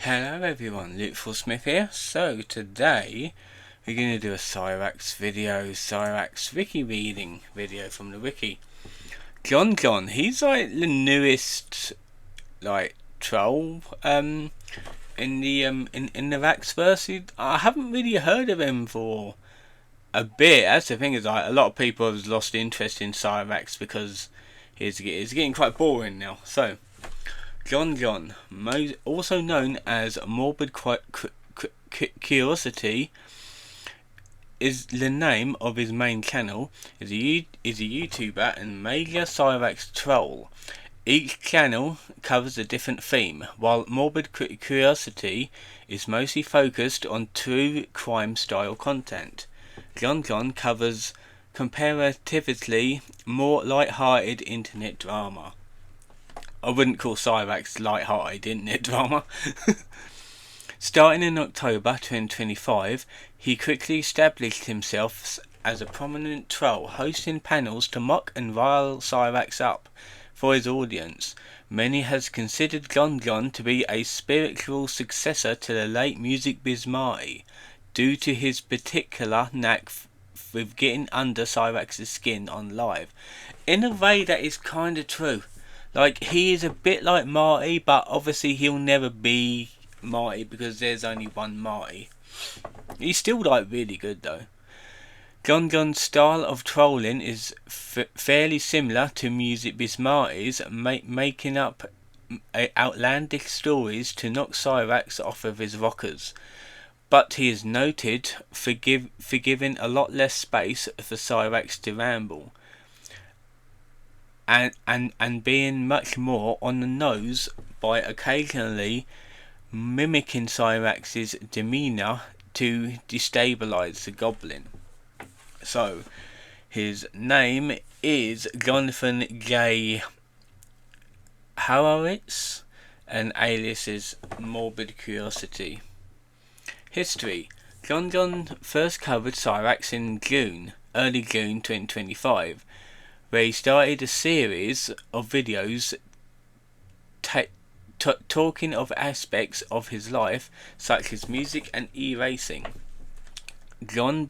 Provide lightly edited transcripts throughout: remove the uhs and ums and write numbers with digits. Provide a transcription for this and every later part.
Hello everyone, Luke Smith here. So today we're going to do a Cyraxx Cyraxx Wiki reading video from the wiki. John, he's like the newest troll in the Raxxverse. I haven't really heard of him for a bit. That's the thing, is a lot of people have lost interest in Cyraxx because he's getting quite boring now. So John, also known as Morbid Curiosity, is the name of his main channel. Is a YouTuber and major Cyraxx troll. Each channel covers a different theme, while Morbid Curiosity is mostly focused on true crime style content. John covers comparatively more light-hearted internet drama. I wouldn't call Cyraxx light-hearted internet drama. Starting in October 2025, he quickly established himself as a prominent troll, hosting panels to mock and rile Cyraxx up for his audience. Many has considered John to be a spiritual successor to the late Music Biz Marty, due to his particular knack with getting under Cyraxx's skin on live. In a way, that is kind of true. Like, he is a bit like Marty, but obviously he'll never be Marty because there's only one Marty. He's still really good though. John's style of trolling is fairly similar to Music Biz Marty's, making up outlandish stories to knock Cyraxx off of his rockers. But he is noted for giving a lot less space for Cyraxx to ramble. And being much more on the nose by occasionally mimicking Cyraxx's demeanour to destabilise the goblin. So, his name is Jonathan J. Horowitz, and alias is Morbid Curiosity. History. John first covered Cyraxx in early June 2025. Where he started a series of videos talking of aspects of his life, such as music and e-racing. John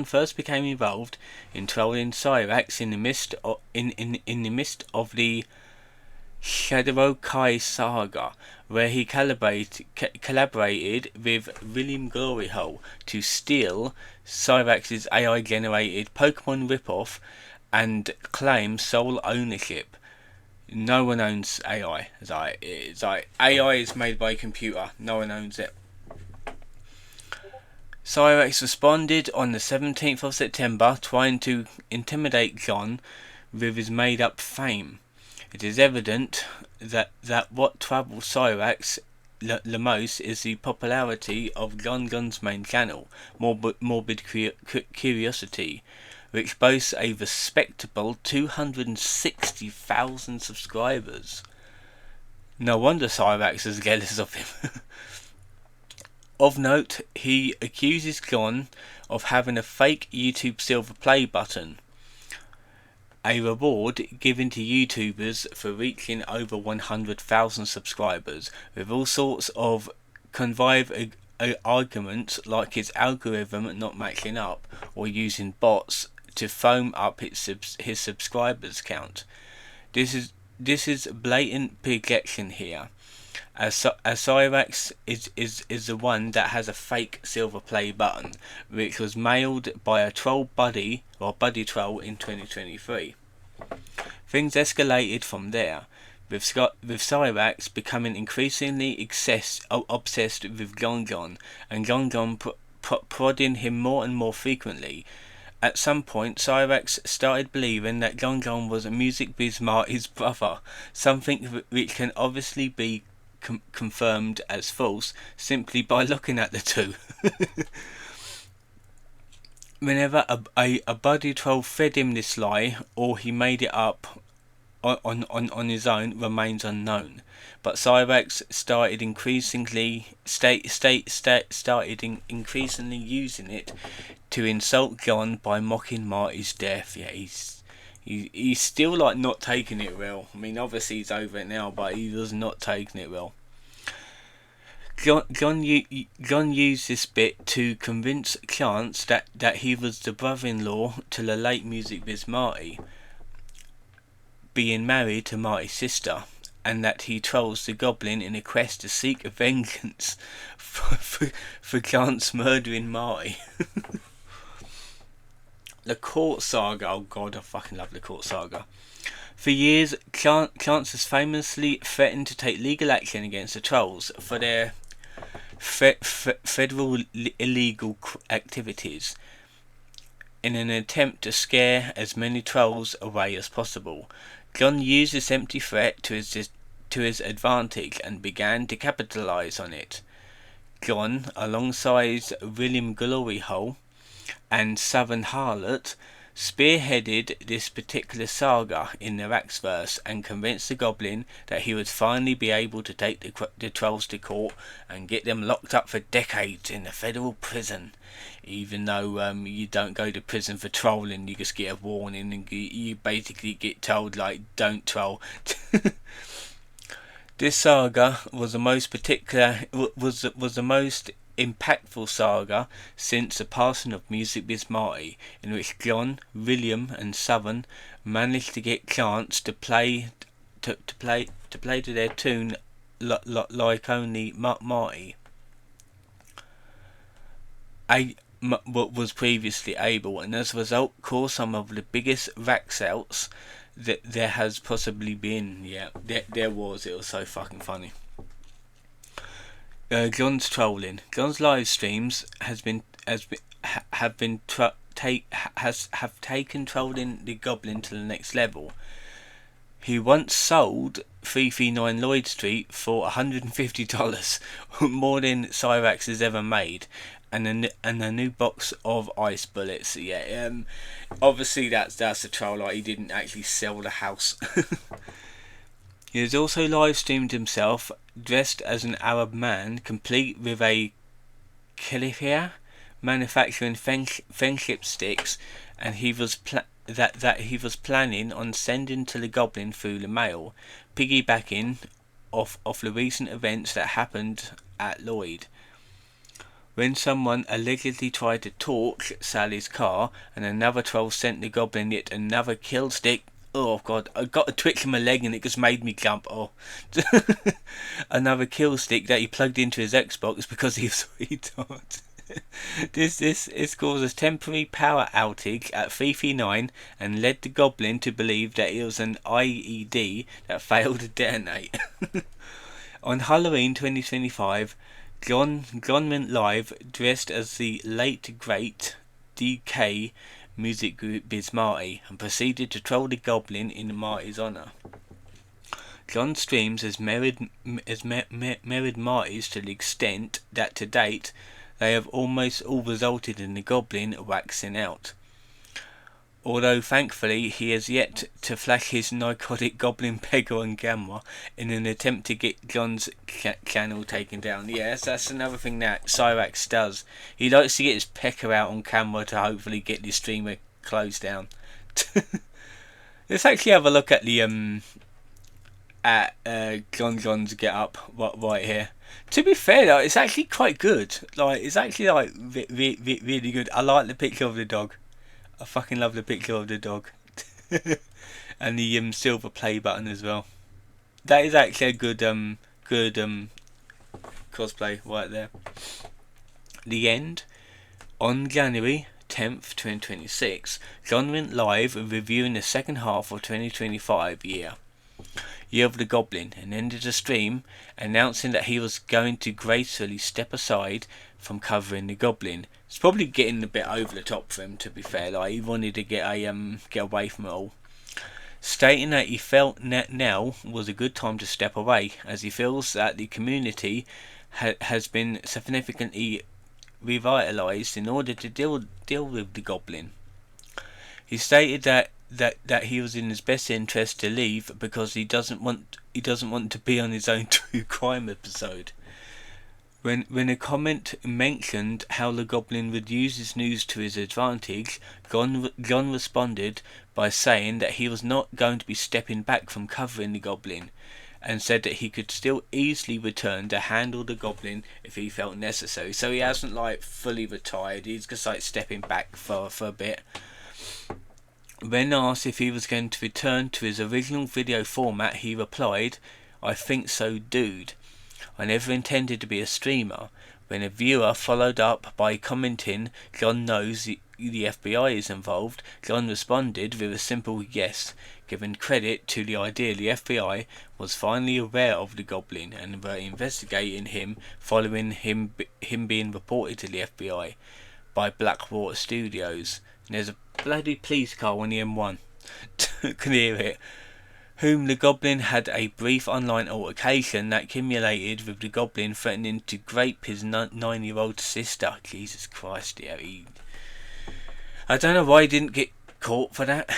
first became involved in trolling Cyraxx in the midst of the Shadowkai saga, where he collaborated with William Gloryhole to steal Cyraxx's AI-generated Pokemon ripoff and claim sole ownership. No one owns AI. It's like AI is made by a computer. No one owns it. Cyraxx responded on the 17th of September, trying to intimidate John with his made-up fame. It is evident that what troubles Cyraxx the most is the popularity of John's main channel, Morbid Curiosity, which boasts a respectable 260,000 subscribers. No wonder Cyraxx is jealous of him. Of note, he accuses John of having a fake YouTube Silver Play button, a reward given to YouTubers for reaching over 100,000 subscribers, with all sorts of contrived arguments like his algorithm not matching up or using bots to foam up his subscribers count. This is blatant projection here, as Cyraxx is the one that has a fake Silver Play button, which was mailed by a troll buddy troll in 2023. Things escalated from there, with Cyraxx becoming increasingly obsessed with John, and John prodding him more and more frequently. At some point, Cyraxx started believing that John was Music Biz Marty's brother, something which can obviously be confirmed as false simply by looking at the two. Whenever a buddy troll fed him this lie, or he made it up on his own, remains unknown. But Cyraxx started increasingly using it to insult John by mocking Marty's death. Yeah, he's still not taking it well. I mean, obviously he's over it now, but he was not taking it well. John used this bit to convince clients that he was the brother-in-law to the late music biz Marty, being married to Marty's sister, and that he trolls the Goblin in a quest to seek vengeance for Clint's murdering Marty. The Court Saga. Oh god, I fucking love the Court Saga. For years, Clint has famously threatened to take legal action against the trolls for their federal illegal activities, in an attempt to scare as many trolls away as possible. John used this empty threat to his advantage and began to capitalise on it. John, alongside William Glory Hole and Southern Harlot, spearheaded this particular saga in the Cyraxx and convinced the Goblin that he would finally be able to take the trolls to court and get them locked up for decades in a federal prison. Even though you don't go to prison for trolling, you just get a warning and you basically get told, like, don't troll. This saga was the most impactful saga since the passing of Music Biz Marty, in which John, William and Southern managed to get Chance to play to their tune like only Marty was previously able, and as a result caused some of the biggest rack outs that there has possibly been. Yeah, there was. It was so fucking funny. John's trolling. John's live streams have taken trolling the Goblin to the next level. He once sold 339 Lloyd Street for $150, more than Cyraxx has ever made, and a new box of ice bullets. Yeah, obviously that's a troll. Like, he didn't actually sell the house. He has also live streamed himself dressed as an Arab man, complete with a califia, manufacturing friendship sticks, and he was planning on sending to the Goblin through the mail, piggybacking off the recent events that happened at Lloyd, when someone allegedly tried to torch Sally's car and another troll sent the Goblin yet another kill stick. Oh god, I got a twitch in my leg and it just made me jump. Oh, another kill stick that he plugged into his Xbox because he was retarded. This caused a temporary power outage at 339 and led the Goblin to believe that it was an IED that failed to detonate. On Halloween 2025, John went live dressed as the late great DK music group Biz Marty and proceeded to troll the Goblin in Marty's honour. John's streams has mirrored Marty's to the extent that to date they have almost all resulted in the Goblin waxing out. Although thankfully he has yet to flash his narcotic Goblin pegger on camera in an attempt to get John's channel taken down. Yes, that's another thing that Cyraxx does. He likes to get his pecker out on camera to hopefully get the streamer closed down. Let's actually have a look at the John's get up right here. To be fair though, it's actually quite good. Like, it's actually like really good. I like the picture of the dog. I fucking love the picture of the dog. And the silver play button as well. That is actually a good cosplay right there. The end. On January 10th, 2026, John went live reviewing the second half of 2025 year of the Goblin, and ended the stream announcing that he was going to gracefully step aside from covering the Goblin. It's probably getting a bit over the top for him, to be fair. Like, he wanted to get away from it all, stating that he felt now was a good time to step away, as he feels that the community has been significantly revitalized in order to deal with the Goblin. He stated that he was in his best interest to leave because he doesn't want to be on his own true crime episode. When a comment mentioned how the Goblin would use his news to his advantage, John responded by saying that he was not going to be stepping back from covering the Goblin, and said that he could still easily return to handle the Goblin if he felt necessary. So he hasn't like fully retired, he's just like stepping back for a bit. When asked if he was going to return to his original video format, he replied, "I think so, dude. I never intended to be a streamer." When a viewer followed up by commenting, "John knows the FBI is involved," John responded with a simple yes, giving credit to the idea the FBI was finally aware of the Goblin and were investigating him following him being reported to the FBI by Blackwater Studios. And there's a bloody police car on the M1. Can hear it. Whom the Goblin had a brief online altercation that culminated with the Goblin threatening to rape his 9-year-old sister. Jesus Christ, yeah. I don't know why he didn't get caught for that.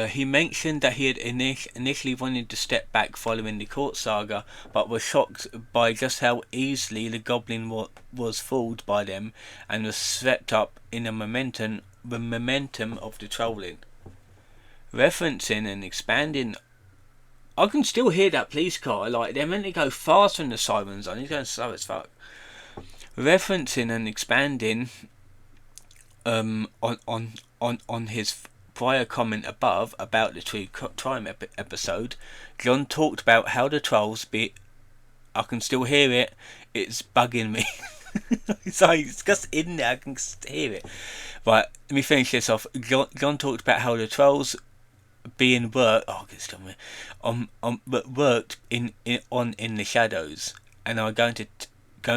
He mentioned that he had initially wanted to step back following the court saga, but was shocked by just how easily the Goblin was fooled by them and was swept up in the momentum of the trolling. Referencing and expanding, I can still hear that police car. Like, they're meant to go faster than the sirens on. He's going slow as fuck. Referencing and expanding on his prior comment above about the True Crime episode, John talked about how the trolls I can still hear it. It's bugging me. It's just in there. I can hear it. Right, let me finish this off. John talked about how the trolls being worked. Oh, it's coming. Worked in the shadows and are going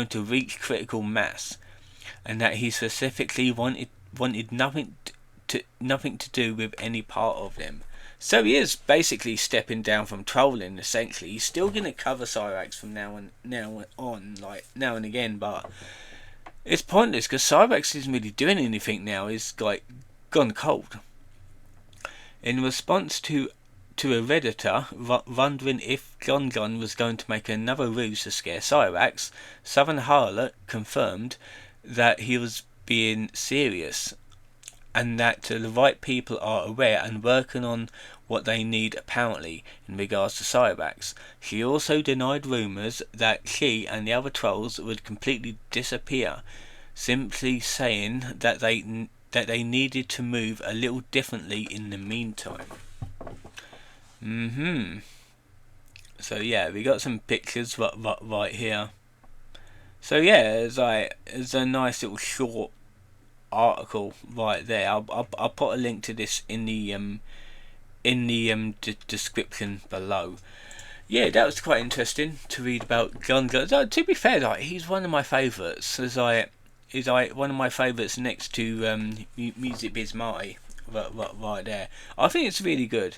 to reach critical mass, and that he specifically wanted nothing to do with any part of them. So he is basically stepping down from trolling. Essentially, he's still going to cover Cyraxx from now on, like now and again, but it's pointless because Cyraxx isn't really doing anything now. He's like gone cold. In response to a Redditor wondering if John was going to make another ruse to scare Cyraxx, Southern Harlot confirmed that he was being serious and that the right people are aware and working on what they need apparently in regards to Cyraxx. She also denied rumours that she and the other trolls would completely disappear, simply saying that they needed to move a little differently in the meantime. So yeah, we got some pictures right here. So yeah, it's a nice little short article right there. I'll put a link to this in the description below. Yeah, that was quite interesting to read about John. To be fair, like, he's one of my favourites. He's one of my favourites next to Music Biz Marty, right there. I think it's really good.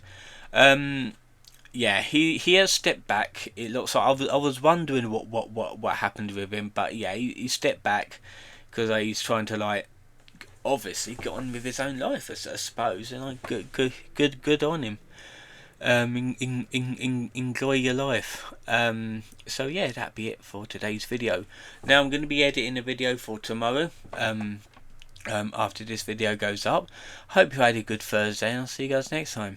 Yeah, he has stepped back. It looks like I was wondering what happened with him, but yeah, he stepped back because he's trying to like obviously get on with his own life, I suppose, and like good on him. Enjoy your life. So yeah, that'd be it for today's video. Now I'm going to be editing a video for tomorrow. After this video goes up. Hope you had a good Thursday, and I'll see you guys next time.